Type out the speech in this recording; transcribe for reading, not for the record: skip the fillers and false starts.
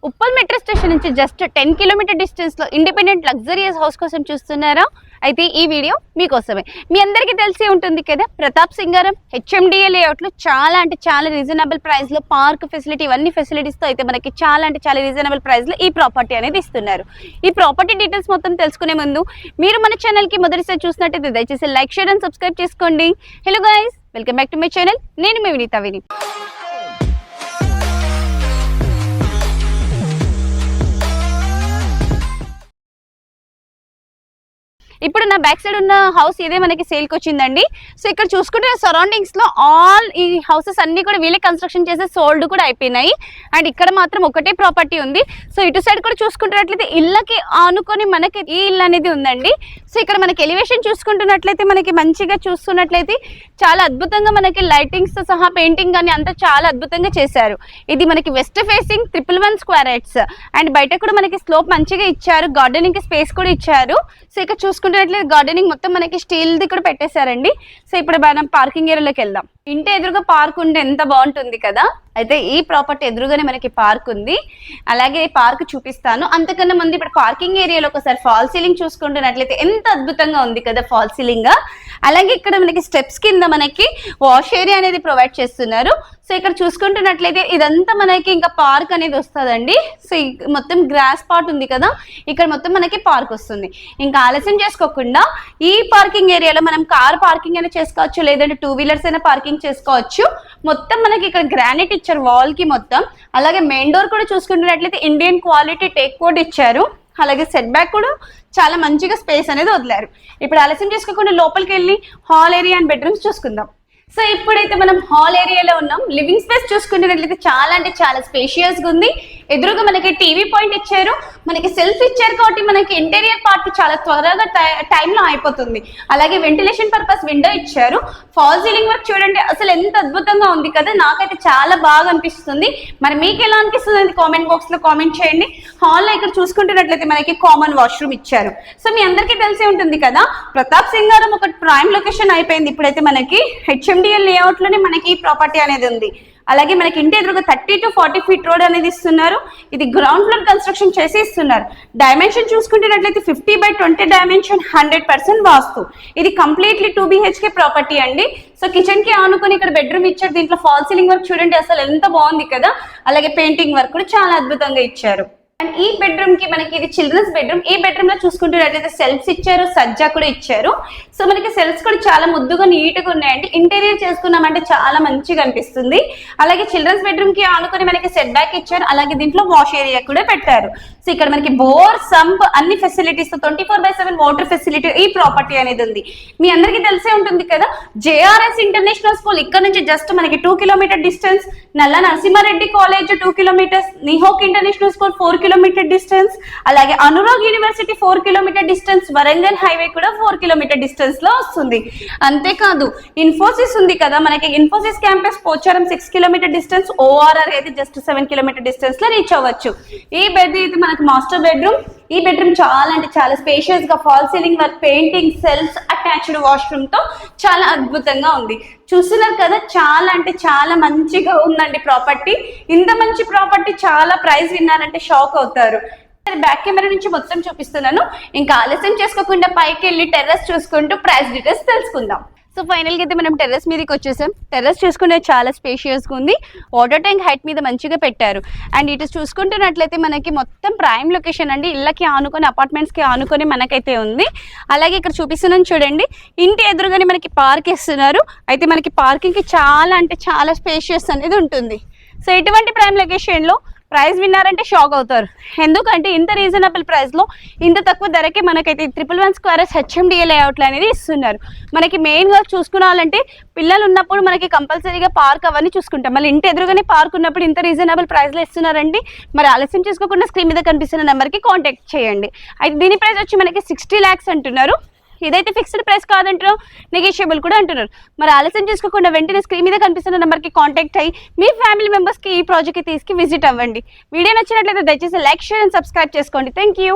Uppal metro station నుంచి just 10 kilometre distance లో independent luxurious house కోసం చూస్తున్నారా? అయితే ఈ వీడియో మీకోసమే. మీ అందరికీ తెలిసి ఉంటుంది కదా, ప్రతాప్ సింగారం HMDA లేఅవుట్ లో చాలా అంటే చాలా రీజనబుల్ ప్రైస్ లో పార్క్ ఫెసిలిటీ ఇవన్నీ ఫెసిలిటీస్ తో అయితే మనకి చాలా అంటే చాలా రీజనబుల్ ప్రైస్ లో ఈ ప్రాపర్టీ అనేది ఇస్తున్నారు. ఈ ప్రాపర్టీ డీటెయిల్స్ మొత్తం తెలుసుకునే ముందు మీరు మన ఛానల్ కి మొదటిసారి చూసినట్టయితే దయచేసి లైక్, షేర్ అండ్ సబ్స్క్రైబ్ చేసుకోండి. Hello guys, welcome back to my channel. నేను మీ వినీత విని. ఇప్పుడు నా బ్యాక్ సైడ్ ఉన్న హౌస్ ఇదే మనకి సేల్కి వచ్చిందండి. సో ఇక్కడ చూసుకుంటే సరౌండింగ్స్ లో ఆల్ ఈ హౌసెస్ అన్ని కూడా వీళ్ళే కన్స్ట్రక్షన్ చేసి సోల్డ్ కూడా అయిపోయినాయి. అండ్ ఇక్కడ మాత్రం ఒకటే ప్రాపర్టీ ఉంది. సో ఇటు సైడ్ కూడా చూసుకుంటున్నట్లయితే ఇళ్ళకి ఆనుకొని మనకి ఈ ఇల్లు అనేది ఉందండి. సో ఇక్కడ మనకి ఎలివేషన్ చూసుకుంటున్నట్లయితే మనకి మంచిగా చూస్తున్నట్లయితే చాలా అద్భుతంగా మనకి లైటింగ్స్ తో సహా పెయింటింగ్ కానీ అంతా చాలా అద్భుతంగా చేశారు. ఇది మనకి west facing 111 square yards. And బయట కూడా మనకి స్లోప్ మంచిగా ఇచ్చారు, గార్డెనింగ్ కి స్పేస్ కూడా ఇచ్చారు. సో ఇక్కడ చూసుకుంటున్నట్లయితే గార్డెనింగ్ మొత్తం మనకి స్టీల్ ది కూడా పెట్టేశారండి. సో ఇప్పుడు మనం పార్కింగ్ ఏరియాలోకి వెళ్దాం. ఇంటి ఎదురుగా పార్క్ ఉంటే ఎంత బాగుంటుంది కదా. అయితే ఈ ప్రాపర్టీ ఎదురుగానే మనకి పార్క్ ఉంది. అలాగే పార్క్ చూపిస్తాను. అంతకన్నా ముందు ఇప్పుడు పార్కింగ్ ఏరియాలో ఒకసారి ఫాల్ సీలింగ్ చూసుకుంటున్నట్లయితే ఎంత అద్భుతంగా ఉంది కదా ఫాల్ సీలింగ్. అలాగే ఇక్కడ మనకి స్టెప్స్ కింద మనకి వాష్ ఏరియా అనేది ప్రొవైడ్ చేస్తున్నారు. సో ఇక్కడ చూసుకుంటున్నట్లయితే ఇదంతా మనకి ఇంకా పార్క్ అనేది వస్తుందండి. సో మొత్తం గ్రాస్ పార్ట్ ఉంది కదా, ఇక్కడ మొత్తం మనకి పార్క్ వస్తుంది. ఇంకా ఆలస్యం చేసుకోకుండా ఈ పార్కింగ్ ఏరియాలో మనం కార్ పార్కింగ్ అయినా చేసుకోవచ్చు, లేదంటే 2 వీలర్స్ అయినా పార్కింగ్ చేసుకోవచ్చు. మొత్తం మనకి ఇక్కడ గ్రానైట్ ఇచ్చారు వాల్ కి మొత్తం. అలాగే మెయిన్ డోర్ కూడా చూసుకుంటున్నట్లయితే ఇండియన్ క్వాలిటీ టేక్ కోడ్ ఇచ్చారు. అలాగే సెట్ బ్యాక్ కూడా చాలా మంచిగా స్పేస్ అనేది వదిలారు. ఇప్పుడు ఆలస్యం చేసుకోకుండా లోపలికి వెళ్ళి హాల్ ఏరియా అండ్ బెడ్రూమ్స్ చూసుకుందాం. సో ఇప్పుడైతే మనం హాల్ ఏరియాలో ఉన్నాం. లివింగ్ స్పేస్ చూసుకున్నట్లయితే చాలా అంటే చాలా స్పేషియస్ గా ఉంది. ఎదురుగా మనకి టీవీ పాయింట్ ఇచ్చారు, మనకి సెల్ఫ్ ఇచ్చారు కాబట్టి మనకి ఇంటీరియర్ పార్ట్ చాలా త్వరగా టైంలో అయిపోతుంది. అలాగే వెంటిలేషన్ పర్పస్ విండో ఇచ్చారు. ఫాల్ సీలింగ్ వర్క్ చూడండి, అసలు ఎంత అద్భుతంగా ఉంది కదా. నాకైతే చాలా బాగా అనిపిస్తుంది. మరి మీకు ఎలా అనిపిస్తుంది కామెంట్ బాక్స్ లో కామెంట్ చేయండి. హాల్ లో ఇక్కడ చూసుకుంటున్నట్లయితే మనకి కామన్ వాష్రూమ్ ఇచ్చారు. సో మీ అందరికీ తెలిసే ఉంటుంది కదా, ప్రతాప్ సింగారం ఒక ప్రైమ్ లొకేషన్ అయిపోయింది. ఇప్పుడైతే మనకి HMDA లేఅవుట్ లోనే మనకి ఈ ప్రాపర్టీ అనేది ఉంది. అలాగే మనకి ఇంటి ఎదురుగా 30 to 40 ఫీట్ రోడ్ అనేది ఇస్తున్నారు. ఇది గ్రౌండ్ ఫ్లోర్ కన్స్ట్రక్షన్ చేసి ఇస్తున్నారు. డైమెన్షన్ చూసుకుంటున్నట్లయితే 50/20 డైమెన్షన్, 100% వాస్తు. ఇది కంప్లీట్లీ 2 BHK ప్రాపర్టీ అండి. సో కిచెన్ కి ఆనుకొని ఇక్కడ బెడ్రూమ్ ఇచ్చారు. దీంట్లో ఫాల్ సీలింగ్ వర్క్ చూడండి, అసలు ఎంత బాగుంది కదా. అలాగే పెయింటింగ్ వర్క్ కూడా చాలా అద్భుతంగా ఇచ్చారు. అండ్ ఈ బెడ్రూమ్ కి మనకి ఇది చిల్డ్రన్స్ బెడ్రూమ్. ఈ బెడ్రూమ్ లో చూసుకుంటున్నట్లయితే సెల్ఫ్స్ ఇచ్చారు, సజ్జా కూడా ఇచ్చారు. సో మనకి సెల్ఫ్స్ కూడా చాలా ముద్దుగా నీట్ గా ఉన్నాయండి. ఇంటీరియర్ చేసుకున్నామంటే చాలా మంచిగా అనిపిస్తుంది. అలాగే చిల్డ్రన్స్ బెడ్రూమ్ కి ఆనుకొని మనకి సెట్ బ్యాక్ ఇచ్చారు. అలాగే దీంట్లో వాష్ ఏరియా కూడా పెట్టారు. సో ఇక్కడ మనకి బోర్, సంప్ అన్ని ఫెసిలిటీస్ తో 24/7 వాటర్ ఫెసిలిటీ ఈ ప్రాపర్టీ అనేది ఉంది. మీ అందరికీ తెలిసే ఉంటుంది కదా, JRS ఇంటర్నేషనల్ స్కూల్ ఇక్కడ నుంచి జస్ట్ మనకి 2 kilometre distance. Nalla Narasimha Reddy college 2 kilometres. నిహోక్ ఇంటర్నేషనల్ స్కూల్ 4 కిలోమీటర్ డిస్టెన్స్. అలాగే Anurag university 4 kilometre distance. Warangal highway కూడా 4 కిలోమీటర్ డిస్టెన్స్ లో వస్తుంది. అంతేకాదు ఇన్ఫోసిస్ ఉంది కదా, మనకి Infosys campus Pocharam 6 kilometre distance. ORR అయితే జస్ట్ 7 కిలోమీటర్ డిస్టెన్స్ లో రీచ్ అవ్వచ్చు. ఈ బెడ్ అయితే మనకి మాస్టర్ బెడ్రూమ్. ఈ బెడ్రూమ్ చాలా అంటే చాలా స్పేషియస్ గా fall ceiling work, painting, shelves, attached washroom తో చాలా అద్భుతంగా ఉంది. చూస్తున్నారు కదా, చాలా అంటే చాలా మంచిగా ఉందండి ప్రాపర్టీ. ఇంత మంచి ప్రాపర్టీ చాలా ప్రైస్ విన్నారంటే షాక్ అవుతారు. బ్యాక్ కెమెరా నుంచి మొత్తం చూపిస్తున్నాను. ఇంకా ఆలస్యం చేసుకోకుండా పైకి వెళ్ళి టెర్రస్ చూసుకుంటూ ప్రైస్ డీటెయిల్స్ తెలుసుకుందాం. సో ఫైనల్ గా అయితే మనం టెర్రస్ మీదకి వచ్చేసాం. టెర్రస్ చూసుకుంటే చాలా స్పేషియస్ గా ఉంది. వాటర్ ట్యాంక్ హైట్ మీద మంచిగా పెట్టారు. అండ్ ఇటు చూసుకుంటున్నట్లయితే మనకి మొత్తం ప్రైమ్ లొకేషన్ అండి. ఇళ్ళకి ఆనుకొని, అపార్ట్మెంట్స్ కి ఆనుకొని మనకైతే ఉంది. అలాగే ఇక్కడ చూపిస్తున్నాను చూడండి, ఇంటి ఎదురుగానే మనకి పార్క్ ఇస్తున్నారు. అయితే మనకి పార్కింగ్ కి చాలా అంటే చాలా స్పేషియస్ అనేది ఉంటుంది. సో ఇటువంటి ప్రైమ్ లొకేషన్ లో ప్రైస్ విన్నారంటే షాక్ అవుతారు. ఎందుకంటే ఇంత రీజనబుల్ ప్రైస్ లో ఇంత తక్కువ ధరకే మనకైతే 111 స్క్వేర్ HMDA లేఅవుట్లు అనేది ఇస్తున్నారు. మనకి మెయిన్ గా చూసుకున్నాలంటే పిల్లలు ఉన్నప్పుడు మనకి కంపల్సరీగా పార్క్ అవన్నీ చూసుకుంటాం. మళ్ళీ ఇంటి ఎదురుగానే పార్క్ ఉన్నప్పుడు ఇంత రీజనబుల్ ప్రైస్ లో ఇస్తున్నారండి. మరి ఆలస్యం చేసుకోకుండా స్క్రీన్ మీద కనిపిస్తున్న నెంబర్ కి కాంటాక్ట్ చేయండి. అయితే దీని ప్రైస్ వచ్చి మనకి 60 lakhs అంటున్నారు. ఇదైతే ఫిక్స్డ్ ప్రైస్ కాదంటారు, నెగోషియబుల్ కూడా అంటున్నారు. మరి ఆలస్యం చేసుకోకుండా వెంటనే స్క్రీన్ మీద కనిపిస్తున్న నెంబర్కి కాంటాక్ట్ అయ్యి మీ ఫ్యామిలీ మెంబర్స్కి ఈ ప్రాజెక్ట్కి తీసుకు విజిట్ అవ్వండి. వీడియో నచ్చినట్లయితే దయచేసి లైక్, షేర్ అండ్ సబ్స్క్రైబ్ చేసుకోండి. Thank you.